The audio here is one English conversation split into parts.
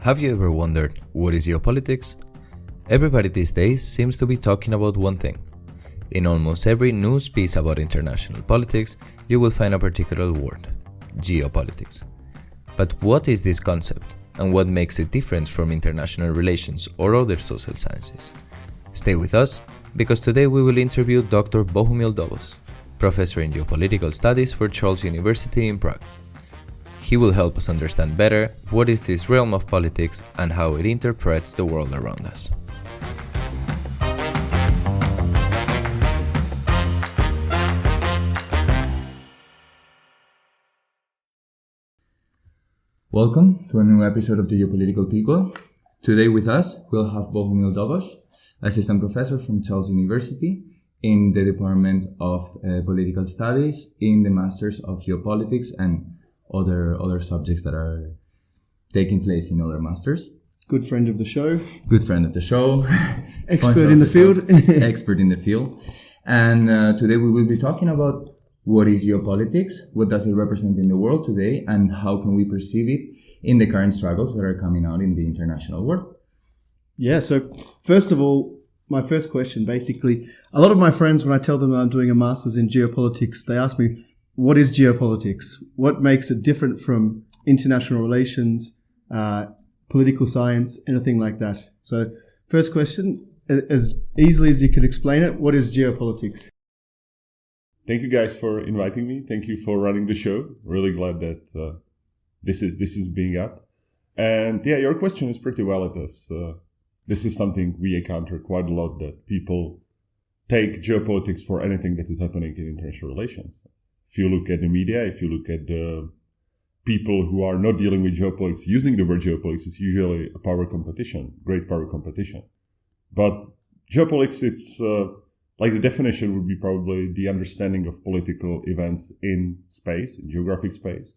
Have you ever wondered, what is geopolitics? Everybody these days seems to be talking about one thing. In almost every news piece about international politics, you will find a particular word: geopolitics. But what is this concept, and what makes it different from international relations or other social sciences? Stay with us, because today we will interview Dr. Bohumil Dobos, professor in geopolitical studies for Charles University in Prague. He will help us understand better what is this realm of politics and how it interprets the world around us. Welcome to a new episode of the Geopolitical People. Today with us we'll have Bohumil Dobos, assistant professor from Charles University in the Department of Political Studies in the Masters of Geopolitics and other subjects that are taking place in other masters. Good friend of the show. Expert in the field. Expert in the field. And today we will be talking about what is geopolitics, what does it represent in the world today, and how can we perceive it in the current struggles that are coming out in the international world. Yeah, so first of all, my first question, basically, a lot of my friends, when I tell them I'm doing a master's in geopolitics, they ask me, what is geopolitics? What makes it different from international relations, political science, anything like that? So first question, as easily as you can explain it, what is geopolitics? Thank you guys for inviting me. Thank you for running the show. Really glad that this is being up. And yeah, your question is pretty valid. This is something we encounter quite a lot, that people take geopolitics for anything that is happening in international relations. If you look at the media, if you look at the people who are not dealing with geopolitics, using the word geopolitics is usually a power competition, great power competition. But geopolitics, it's like the definition would be probably the understanding of political events in space, in geographic space.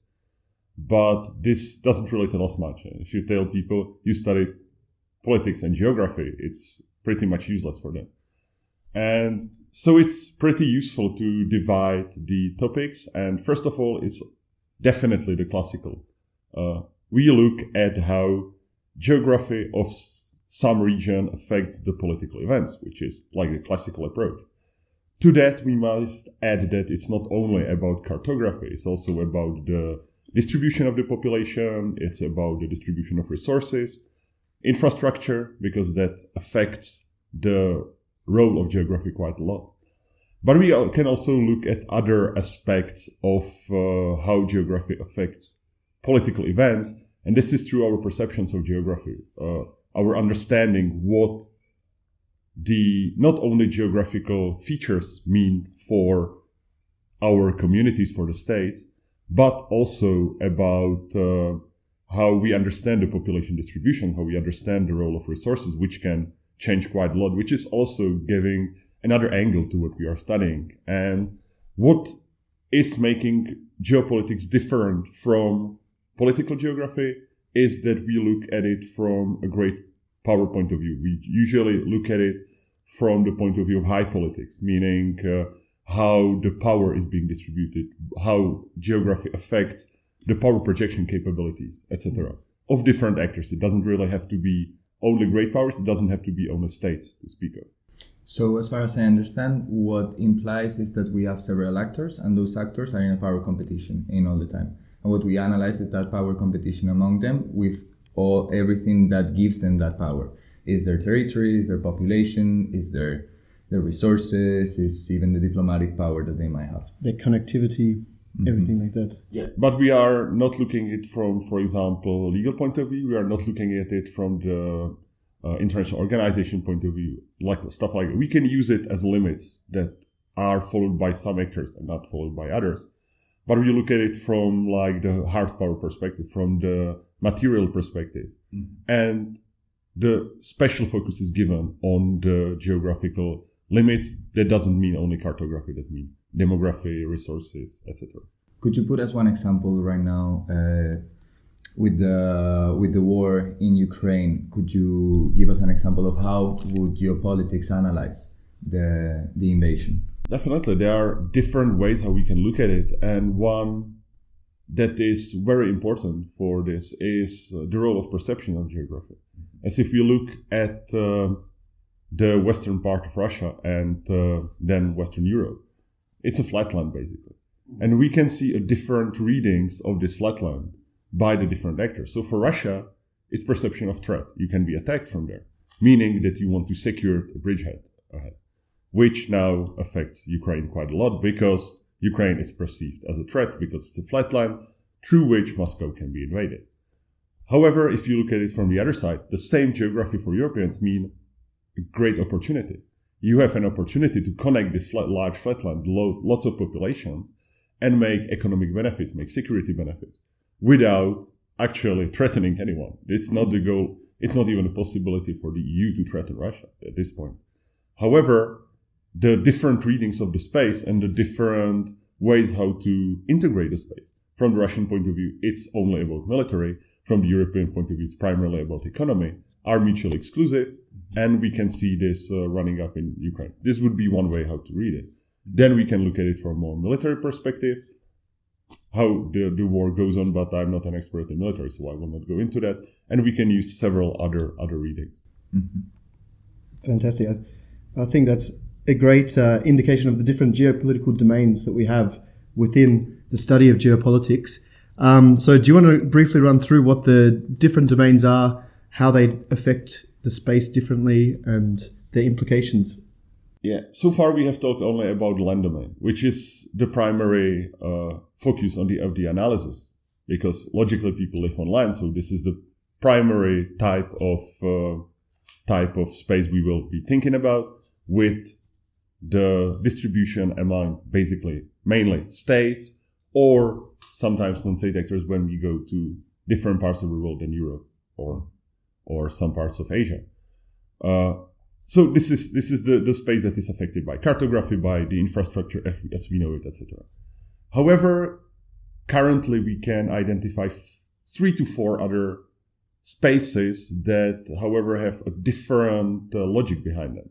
But this doesn't really tell us much. If you tell people you study politics and geography, it's pretty much useless for them. And so it's pretty useful to divide the topics. And first of all, it's definitely the classical. We look at how geography of some region affects the political events, which is like the classical approach. To that, we must add that it's not only about cartography, it's also about the distribution of the population, it's about the distribution of resources, infrastructure, because that affects the role of geography quite a lot. But we can also look at other aspects of how geography affects political events, and this is through our perceptions of geography, our understanding what the not only geographical features mean for our communities, for the states, but also about how we understand the population distribution, how we understand the role of resources, which can change quite a lot, which is also giving another angle to what we are studying. And what is making geopolitics different from political geography is that we look at it from a great power point of view. We usually look at it from the point of view of high politics, meaning how the power is being distributed, how geography affects the power projection capabilities, etc., of different actors. It doesn't really have to be only great powers, it doesn't have to be only states to speak of. So as far as I understand, what implies is that we have several actors, and those actors are in a power competition in all the time. And what we analyze is that power competition among them with everything that gives them that power. Is their territory, is their population, is their resources, is even the diplomatic power that they might have. Their connectivity, everything like that. Yeah, but we are not looking at it from, for example, legal point of view. We are not looking at it from the international organization point of view, like stuff like that. We can use it as limits that are followed by some actors and not followed by others. But we look at it from like the hard power perspective, from the material perspective. And the special focus is given on the geographical limits. That doesn't mean only cartography, that means demography, resources, etc. Could you put us one example right now with the war in Ukraine? Could you give us an example of how would geopolitics analyze the invasion? Definitely, there are different ways how we can look at it, and one that is very important for this is the role of perception of geography. As if we look at the western part of Russia and then Western Europe, it's a flatland basically. And we can see a different readings of this flatland by the different actors. So for Russia, it's perception of threat. You can be attacked from there, meaning that you want to secure a bridgehead ahead, which now affects Ukraine quite a lot because Ukraine is perceived as a threat because it's a flatland through which Moscow can be invaded. However, if you look at it from the other side, the same geography for Europeans mean a great opportunity. You have an opportunity to connect this large flatland, lots of population, and make economic benefits, make security benefits, without actually threatening anyone. It's not the goal. It's not even a possibility for the EU to threaten Russia at this point. However, the different readings of the space and the different ways how to integrate the space. From the Russian point of view, it's only about military. From the European point of view, it's primarily about economy, are mutually exclusive, and we can see this running up in Ukraine. This would be one way how to read it. Then we can look at it from a more military perspective, how the war goes on, but I'm not an expert in military, so I will not go into that. And we can use several other readings. Mm-hmm. Fantastic. I think that's a great indication of the different geopolitical domains that we have within the study of geopolitics. So do you want to briefly run through what the different domains are, how they affect the space differently, and their implications? Yeah, so far we have talked only about the land domain, which is the primary focus of the analysis, because logically people live on land, so this is the primary type of space we will be thinking about, with the distribution among basically mainly states or sometimes non-state actors when we go to different parts of the world than Europe or some parts of Asia. So this is the space that is affected by cartography, by the infrastructure as we know it, etc. However, currently we can identify 3 to 4 other spaces that, however, have a different logic behind them.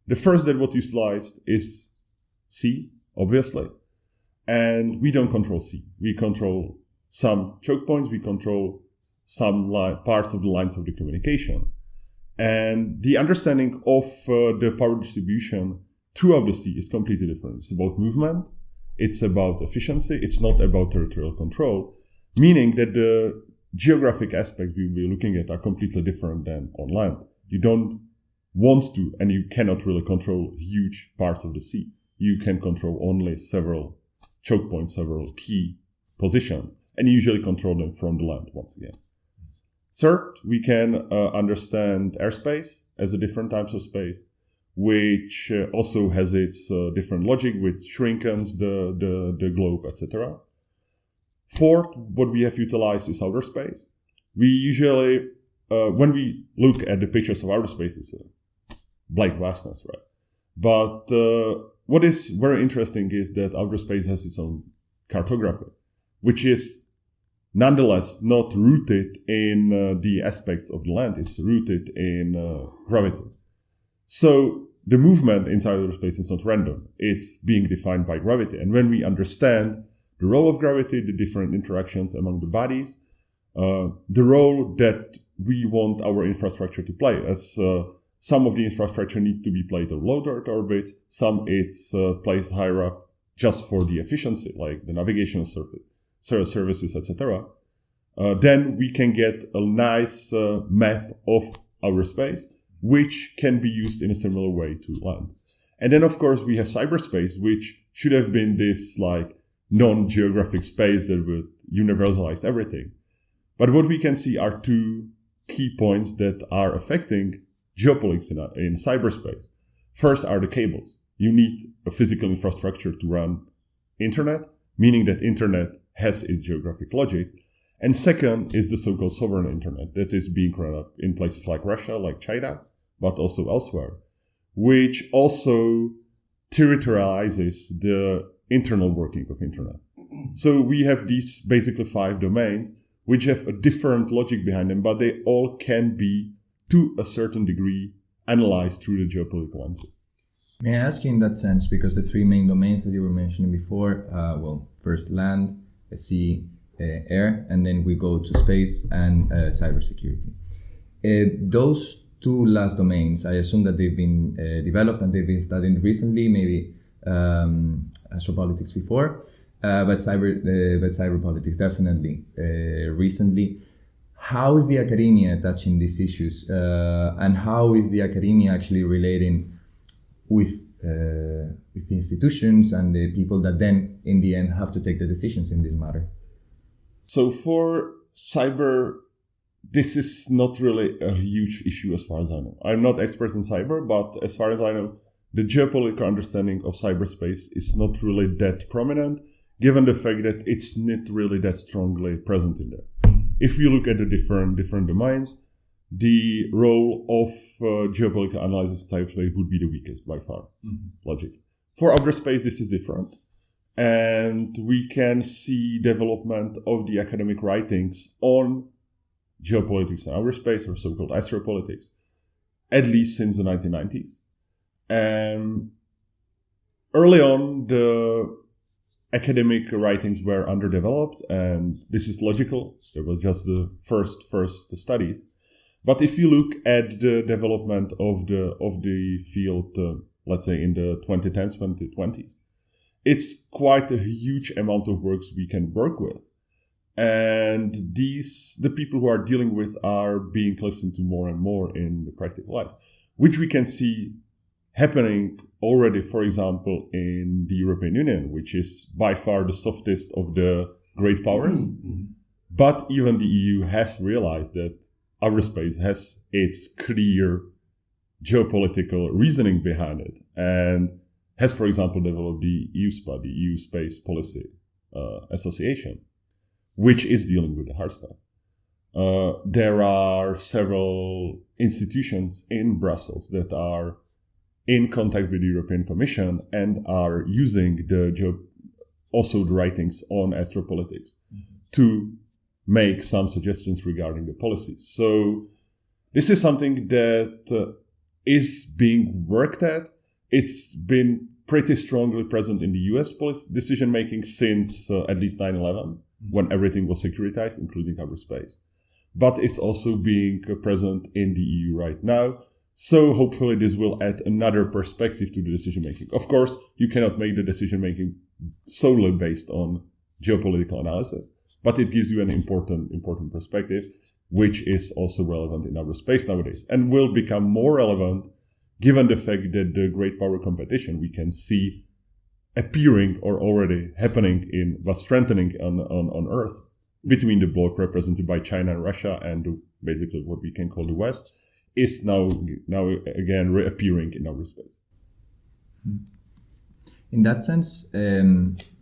The first that what you sliced is sea, obviously, and we don't control sea. We control some choke points. We control some parts of the lines of the communication. And the understanding of the power distribution throughout the sea is completely different. It's about movement. It's about efficiency. It's not about territorial control, meaning that the geographic aspects we will be looking at are completely different than on land. You don't want to, and you cannot really control huge parts of the sea. You can control only several choke points, several key positions, and you usually control them from the land once again. Third, we can understand airspace as a different types of space, which also has its different logic, which shrinkens the globe, etc. Fourth, what we have utilized is outer space. We usually, when we look at the pictures of outer space, it's a blank vastness, right? But what is very interesting is that outer space has its own cartography, which is nonetheless not rooted in the aspects of the land. It's rooted in gravity. So the movement inside outer space is not random. It's being defined by gravity. And when we understand the role of gravity, the different interactions among the bodies, the role that we want our infrastructure to play, as some of the infrastructure needs to be played on low Earth orbits, some it's placed higher up just for the efficiency, like the navigational services, etc. Then we can get a nice map of our space, which can be used in a similar way to land. And then, of course, we have cyberspace, which should have been this like non-geographic space that would universalize everything. But what we can see are 2 key points that are affecting geopolitics in cyberspace. First are the cables. You need a physical infrastructure to run internet, meaning that internet has its geographic logic. And second is the so-called sovereign internet that is being run up in places like Russia, like China, but also elsewhere, which also territorializes the internal working of internet. So we have these basically 5 domains which have a different logic behind them, but they all can be, to a certain degree, analyzed through the geopolitical lenses. May I ask you in that sense, because the 3 main domains that you were mentioning before, first land, sea, air, and then we go to space and cybersecurity. Those two last domains, I assume that they've been developed and they've been studied recently, maybe astropolitics before, but cyber politics definitely recently. How is the academia touching these issues, and how is the academia actually relating with the institutions and the people that then in the end have to take the decisions in this matter? So for cyber, this is not really a huge issue as far as I know. I'm not expert in cyber, but as far as I know, the geopolitical understanding of cyberspace is not really that prominent, given the fact that it's not really that strongly present in there. If we look at the different domains, the role of geopolitical analysis cyberspace would be the weakest by far, logic. For outer space, this is different. And we can see development of the academic writings on geopolitics and outer space, or so-called astropolitics, at least since the 1990s. And early on, the academic writings were underdeveloped, and this is logical. They were just the first studies. But if you look at the development of the field, let's say in the 2010s, 2020s, it's quite a huge amount of works we can work with. And the people who are dealing with are being listened to more and more in the practical life, which we can see happening already, for example, in the European Union, which is by far the softest of the great powers. Mm-hmm. But even the EU has realized that outer space has its clear geopolitical reasoning behind it, and has, for example, developed the EUSPA, the EU Space Policy Association, which is dealing with the hard stuff. There are several institutions in Brussels that are in contact with the European Commission and are using also the writings on astropolitics to make some suggestions regarding the policies. So this is something that is being worked at. It's been pretty strongly present in the US policy decision-making since at least 9/11, when everything was securitized, including outer space. But it's also being present in the EU right now. So hopefully this will add another perspective to the decision-making. Of course, you cannot make the decision-making solely based on geopolitical analysis, but it gives you an important perspective, which is also relevant in outer space nowadays, and will become more relevant given the fact that the great power competition we can see appearing or already happening but strengthening on Earth between the bloc represented by China and Russia and basically what we can call the West is now again reappearing in outer space. In that sense,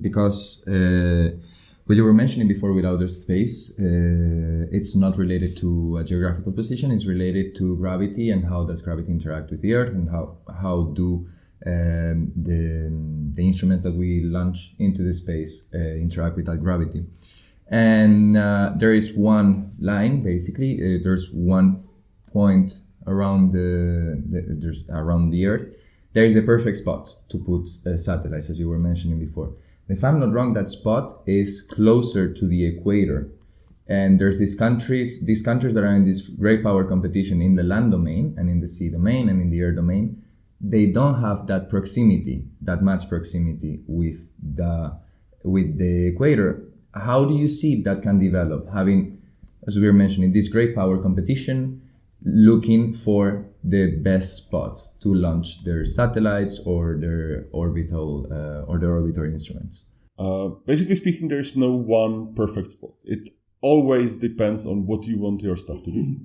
because what you were mentioning before with outer space, it's not related to a geographical position, it's related to gravity and how does gravity interact with the Earth, and how do the instruments that we launch into the space interact with that gravity. And there is one line, basically, there's one point around around the Earth. There is a perfect spot to put satellites, as you were mentioning before. If I'm not wrong, that spot is closer to the equator. And there's these countries that are in this great power competition in the land domain and in the sea domain and in the air domain. They don't have that much proximity with the equator. How do you see that can develop? Having, as we were mentioning, this great power competition, looking for the best spot to launch their satellites or their orbital instruments. Basically speaking, there's no one perfect spot. It always depends on what you want your stuff to do.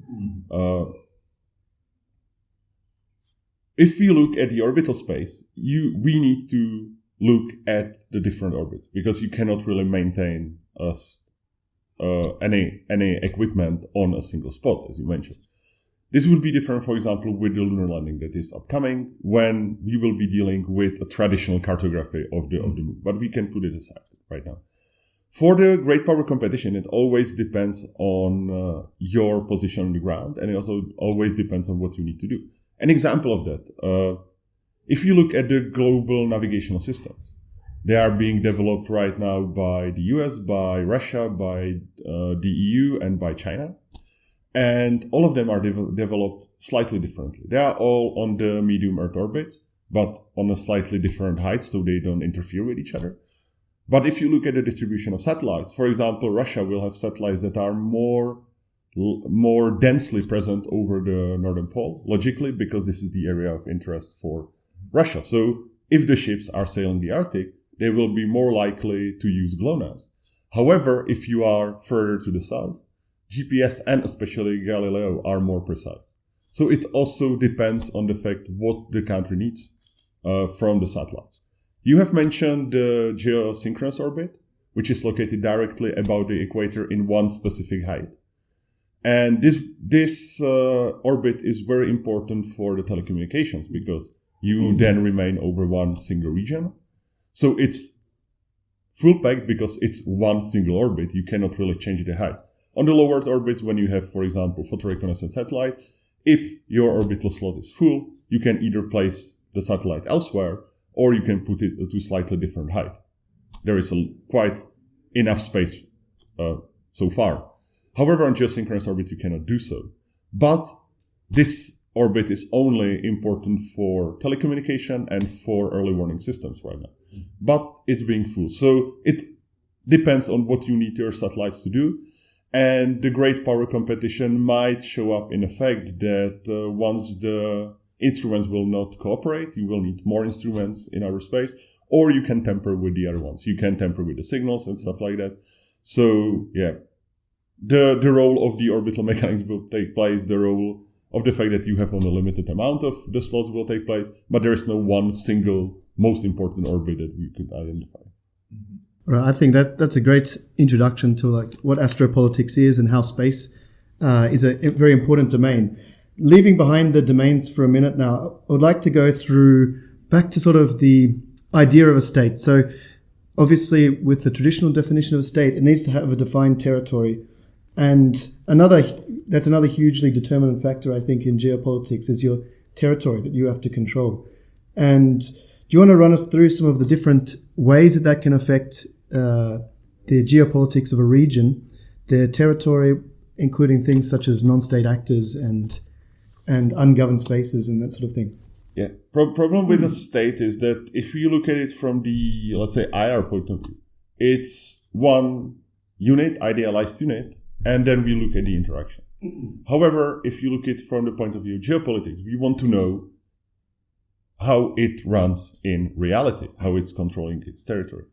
If we look at the orbital space, we need to look at the different orbits, because you cannot really maintain any equipment on a single spot, as you mentioned. This will be different, for example, with the lunar landing that is upcoming, when we will be dealing with a traditional cartography of the moon. But we can put it aside right now. For the great power competition, it always depends on your position on the ground, and it also always depends on what you need to do. An example of that, if you look at the global navigational systems, They are being developed right now by the US, by Russia, by the EU, and by China. And all of them are developed slightly differently. They are all on the medium Earth orbits, but on a slightly different height, so they don't interfere with each other. But if you look at the distribution of satellites, for example, Russia will have satellites that are more densely present over the Northern Pole, logically, because this is the area of interest for Russia. So if the ships are sailing the Arctic, they will be more likely to use GLONASS. However, if you are further to the south, GPS and especially Galileo are more precise. So it also depends on the fact what the country needs from the satellites. You have mentioned the geosynchronous orbit, which is located directly above the equator in one specific height. And this orbit is very important for the telecommunications because you then remain over one single region. So it's full packed because it's one single orbit. You cannot really change the height. On the lower Earth orbits, when you have, for example, photoreconnaissance satellite, if your orbital slot is full, you can either place the satellite elsewhere or you can put it to slightly different height. There is quite enough space so far. However, on geosynchronous orbit, you cannot do so. But this orbit is only important for telecommunication and for early warning systems right now. But it's being full. So it depends on what you need your satellites to do. And the great power competition might show up in the fact that once the instruments will not cooperate, you will need more instruments in outer space, or you can tamper with the other ones. You can tamper with the signals and stuff like that. So, yeah, the role of the orbital mechanics will take place, the role of the fact that you have only a limited amount of the slots will take place, but there is no one single most important orbit that we could identify. Mm-hmm. Right, I think that's a great introduction to like what astropolitics is and how space is a very important domain. Leaving behind the domains for a minute now, I would like to go back to sort of the idea of a state. So obviously with the traditional definition of a state, it needs to have a defined territory. And that's another hugely determinant factor, I think, in geopolitics is your territory that you have to control. And do you want to run us through some of the different ways that can affect the geopolitics of a region, their territory, including things such as non-state actors and ungoverned spaces and that sort of thing? Yeah. Problem with the state is that if you look at it from the, let's say, IR point of view, it's one unit, idealized unit, and then we look at the interaction. However, if you look at it from the point of view of geopolitics, we want to know how it runs in reality, how it's controlling its territory.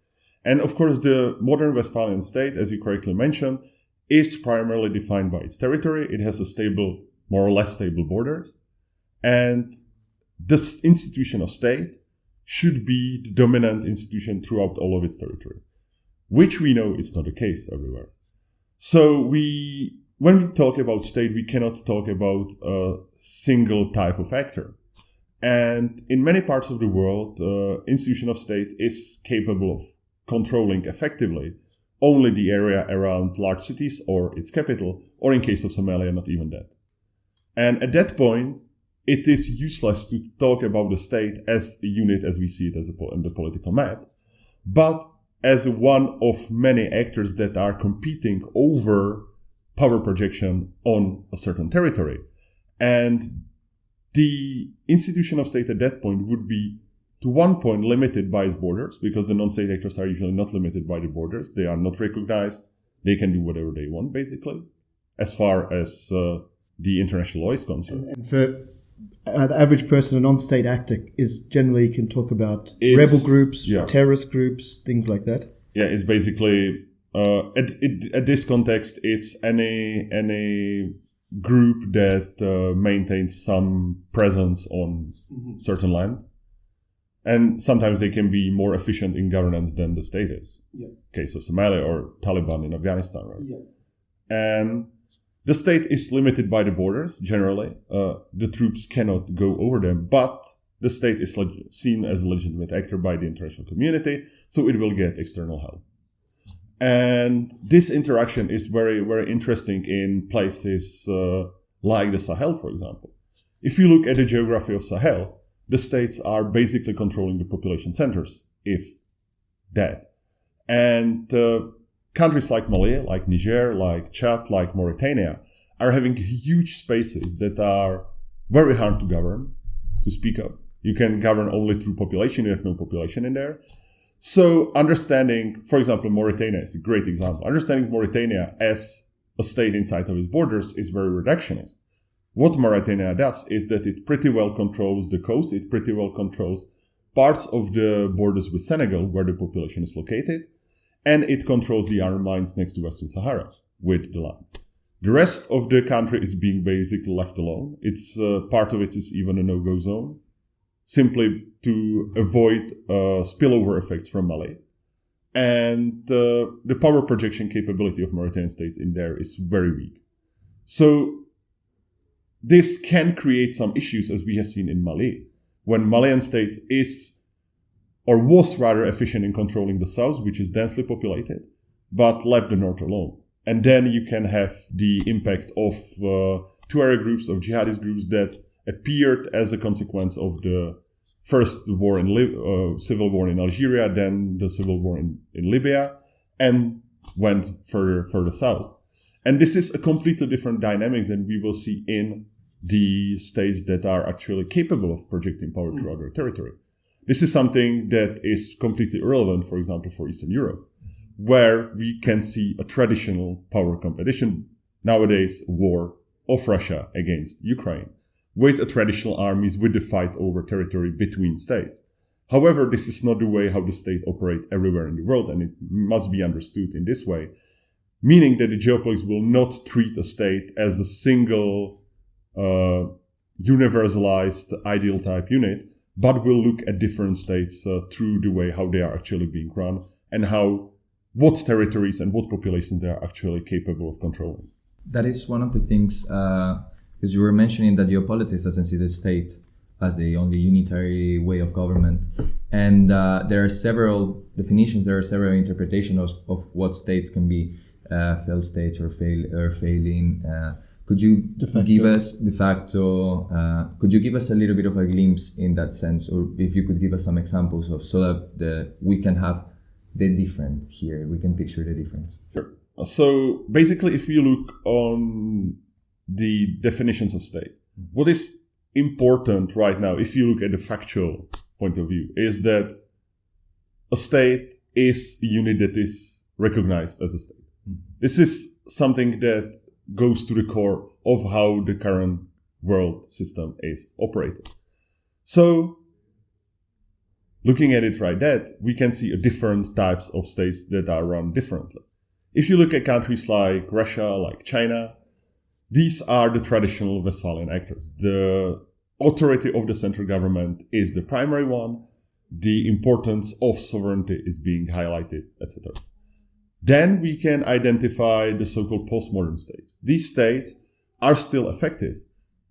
And of course, the modern Westphalian state, as you correctly mentioned, is primarily defined by its territory. It has a stable, more or less stable border. And this institution of state should be the dominant institution throughout all of its territory, which we know is not the case everywhere. So when we talk about state, we cannot talk about a single type of actor. And in many parts of the world, institution of state is capable of controlling effectively only the area around large cities or its capital, or in case of Somalia, not even that. And at that point, it is useless to talk about the state as a unit as we see it on the political map, but as one of many actors that are competing over power projection on a certain territory. And the institution of state at that point would be, to one point, limited by its borders, because the non-state actors are usually not limited by the borders. They are not recognized. They can do whatever they want, basically, as far as the international law is concerned. And for the average person, a non-state actor is generally, you can talk about rebel groups, terrorist groups, things like that. Yeah, it's basically, at this context, it's any group that maintains some presence on certain land. And sometimes they can be more efficient in governance than the state is. Yeah. Case of Somalia or Taliban in Afghanistan, right? Yeah. And the state is limited by the borders, generally. The troops cannot go over them, but the state is seen as a legitimate actor by the international community, so it will get external help. And this interaction is very, very interesting in places like the Sahel, for example. If you look at the geography of Sahel, the states are basically controlling the population centers. If that. And countries like Mali, like Niger, like Chad, like Mauritania are having huge spaces that are very hard to govern, to speak of. You can govern only through population. You have no population in there. So understanding, for example, Mauritania is a great example. Understanding Mauritania as a state inside of its borders is very reductionist. What Mauritania does is that it pretty well controls the coast. It pretty well controls parts of the borders with Senegal, where the population is located. And it controls the iron mines next to Western Sahara with the land. The rest of the country is being basically left alone. It's part of it is even a no-go zone, simply to avoid spillover effects from Mali. And the power projection capability of Mauritanian state in there is very weak. So this can create some issues, as we have seen in Mali, when Malian state is or was rather efficient in controlling the south, which is densely populated, but left the north alone. And then you can have the impact of Tuareg groups, of jihadist groups that appeared as a consequence of the first war in civil war in Algeria, then the civil war in Libya, and went further south. And this is a completely different dynamics than we will see in the states that are actually capable of projecting power throughout their territory. This is something that is completely irrelevant, for example, for Eastern Europe, where we can see a traditional power competition, nowadays a war of Russia against Ukraine, with a traditional armies, with the fight over territory between states. However, this is not the way how the state operates everywhere in the world, and it must be understood in this way, meaning that the geopolitics will not treat a state as a single universalized ideal type unit, but will look at different states through the way how they are actually being run and what territories and what populations they are actually capable of controlling. That is one of the things, because you were mentioning that geopolitics doesn't see the state as the only unitary way of government. And there are several definitions, there are several interpretations of what states can be, failed states or failing. Could you give us de facto? Could you give us a little bit of a glimpse in that sense, or if you could give us some examples of so that we can have the different here, we can picture the difference. Sure. So basically, if you look on the definitions of state, what is important right now, if you look at the factual point of view, is that a state is a unit that is recognized as a state. This is something that goes to the core of how the current world system is operated. So, looking at it right that, we can see different types of states that are run differently. If you look at countries like Russia, like China, these are the traditional Westphalian actors. The authority of the central government is the primary one. The importance of sovereignty is being highlighted, etc. Then we can identify the so-called postmodern states. These states are still effective,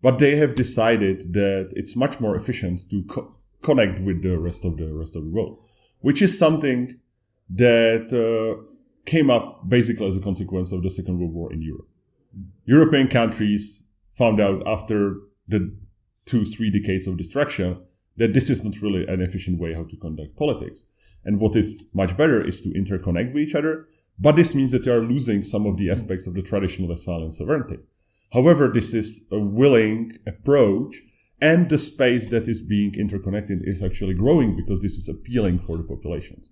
but they have decided that it's much more efficient to connect with the rest of the world, which is something that came up basically as a consequence of the Second World War in Europe. European countries found out after the 2-3 decades of destruction that this is not really an efficient way how to conduct politics. And what is much better is to interconnect with each other. But this means that they are losing some of the aspects of the traditional Westphalian sovereignty. However, this is a willing approach, and the space that is being interconnected is actually growing because this is appealing for the populations.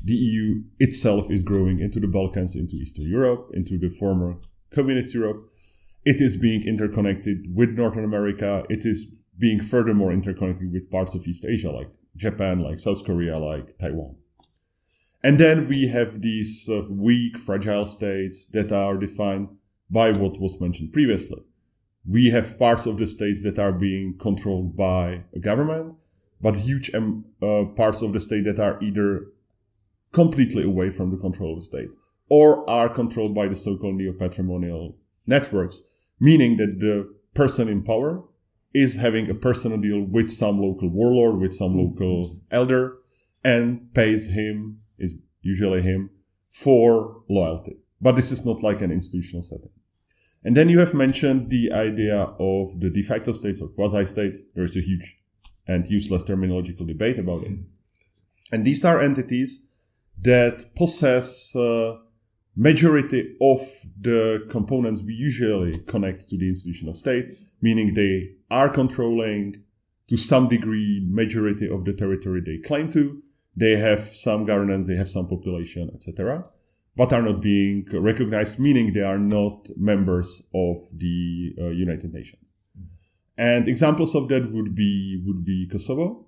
The EU itself is growing into the Balkans, into Eastern Europe, into the former communist Europe. It is being interconnected with Northern America. It is being furthermore interconnected with parts of East Asia, like Japan, like South Korea, like Taiwan. And then we have these weak, fragile states that are defined by what was mentioned previously. We have parts of the states that are being controlled by a government, but huge parts of the state that are either completely away from the control of the state or are controlled by the so-called neo-patrimonial networks, meaning that the person in power is having a personal deal with some local warlord, with some local elder, and pays him, is usually him, for loyalty. But this is not like an institutional setting. And then you have mentioned the idea of the de facto states or quasi-states. There is a huge and useless terminological debate about it. And these are entities that possess majority of the components we usually connect to the institution of state, meaning they are controlling to some degree majority of the territory they claim to. They have some governance, they have some population, etc., but are not being recognized, meaning they are not members of the United Nations. And examples of that would be Kosovo,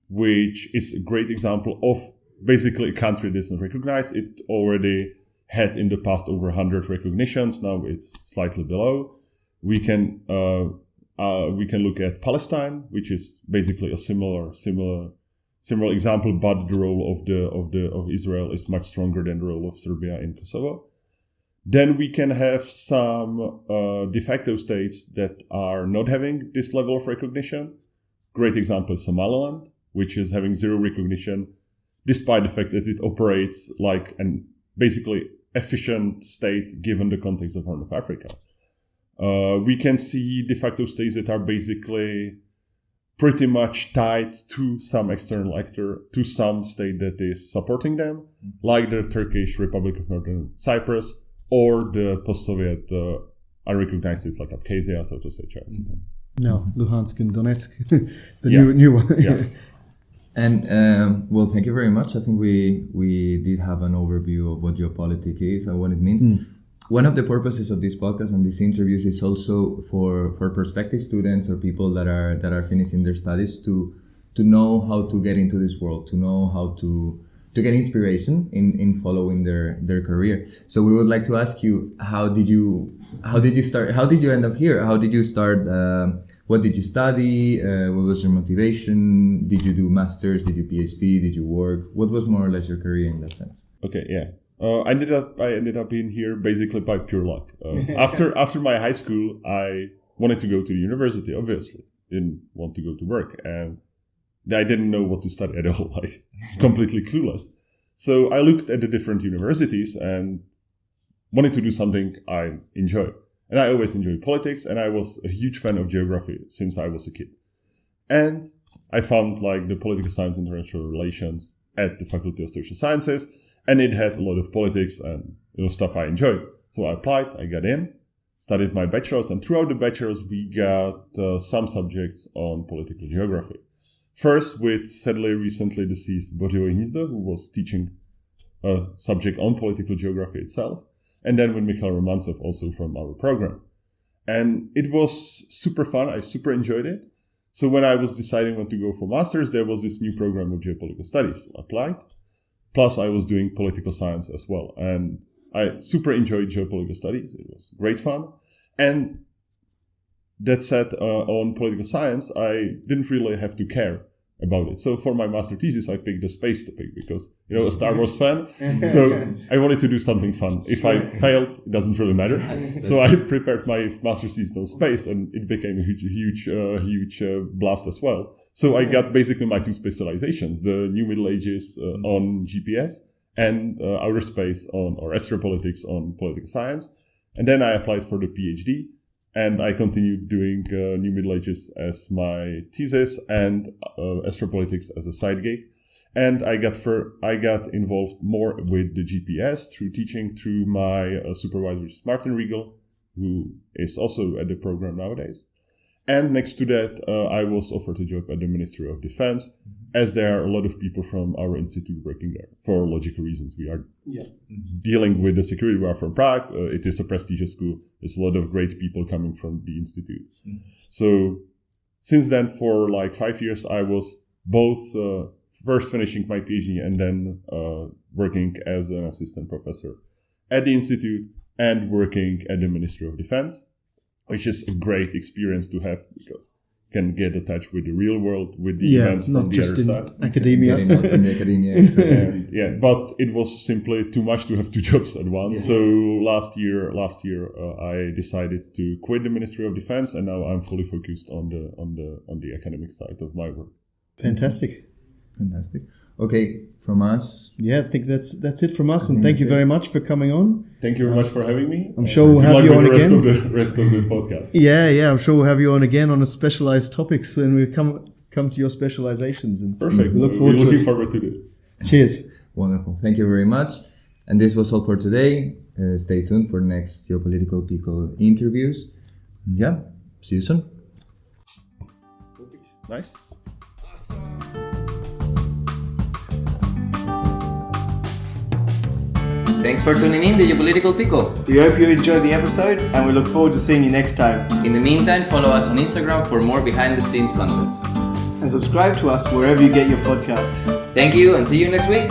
which is a great example of basically a country that isn't recognized. It already had in the past over 100 recognitions. Now it's slightly below. We can look at Palestine, which is basically a similar example, but the role of Israel is much stronger than the role of Serbia in Kosovo. Then we can have some de facto states that are not having this level of recognition. Great example is Somaliland, which is having zero recognition, despite the fact that it operates like an basically efficient state given the context of Horn of Africa. We can see de facto states that are basically pretty much tied to some external actor, to some state that is supporting them, like the Turkish Republic of Northern Cyprus, or the post-Soviet unrecognized states like Abkhazia, South Ossetia, etc. No, Luhansk and Donetsk, the new one. Yeah. And well, thank you very much. I think we did have an overview of what geopolitics is and what it means. One of the purposes of this podcast and these interviews is also for prospective students or people that are finishing their studies to know how to get into this world, to know how to get inspiration in following their career. So we would like to ask you, how did you start? How did you end up here? How did you start? What did you study? What was your motivation? Did you do masters? Did you PhD? Did you work? What was more or less your career in that sense? Okay, yeah. I ended up being here basically by pure luck. After my high school, I wanted to go to the university. Obviously, didn't want to go to work, and I didn't know what to study at all. Like, it's completely clueless. So I looked at the different universities and wanted to do something I enjoy. And I always enjoyed politics, and I was a huge fan of geography since I was a kid. And I found like the political science and international relations at the Faculty of Social Sciences, and it had a lot of politics and stuff I enjoyed. So I applied, I got in, studied my bachelor's, and throughout the bachelor's we got some subjects on political geography. First with sadly recently deceased Bořivo Hnízdo, who was teaching a subject on political geography itself, and then with Michal Romancov also from our program. And it was super fun, I super enjoyed it. So when I was deciding when to go for master's, there was this new program of geopolitical studies. So I applied. Plus, I was doing political science as well. And I super enjoyed geopolitical studies. It was great fun. And that said, on political science, I didn't really have to care about it. So for my master thesis, I picked the space topic because, a Star Wars fan. So I wanted to do something fun. If I failed, it doesn't really matter. So I prepared my master thesis on space, and it became a huge blast as well. So I got basically my two specializations, the New Middle Ages on GPS and outer space or astropolitics on political science. And then I applied for the PhD, and I continued doing New Middle Ages as my thesis and astropolitics as a side gig. And I got involved more with the GPS through teaching through my supervisor, Martin Riegel, who is also at the program nowadays. And next to that, I was offered a job at the Ministry of Defense, as there are a lot of people from our institute working there for logical reasons. We are dealing with the security. We are from Prague. It is a prestigious school. There's a lot of great people coming from the institute. So since then, for like 5 years, I was both first finishing my PhD and then working as an assistant professor at the institute and working at the Ministry of Defense, which is a great experience to have because you can get in touch with the real world, with the events from the other side. Academia. From the academia. And, but it was simply too much to have two jobs at once. So last year, I decided to quit the Ministry of Defense, and now I'm fully focused on the academic side of my work. Fantastic. Okay, from us. Yeah, I think that's it from us, and thank you very much for coming on. Thank you very much for having me. I'm sure we'll have you on again. The rest of the podcast. Yeah, I'm sure we'll have you on again on a specialized topics when we come to your specializations. And perfect. We look forward to it. Looking forward to it. Cheers. Wonderful. Thank you very much. And this was all for today. Stay tuned for next Geopolitical Pico interviews. Yeah, see you soon. Perfect. Nice. Thanks for tuning in to Geopolitical Pico. We hope you enjoyed the episode and we look forward to seeing you next time. In the meantime, follow us on Instagram for more behind the scenes content. And subscribe to us wherever you get your podcast. Thank you and see you next week.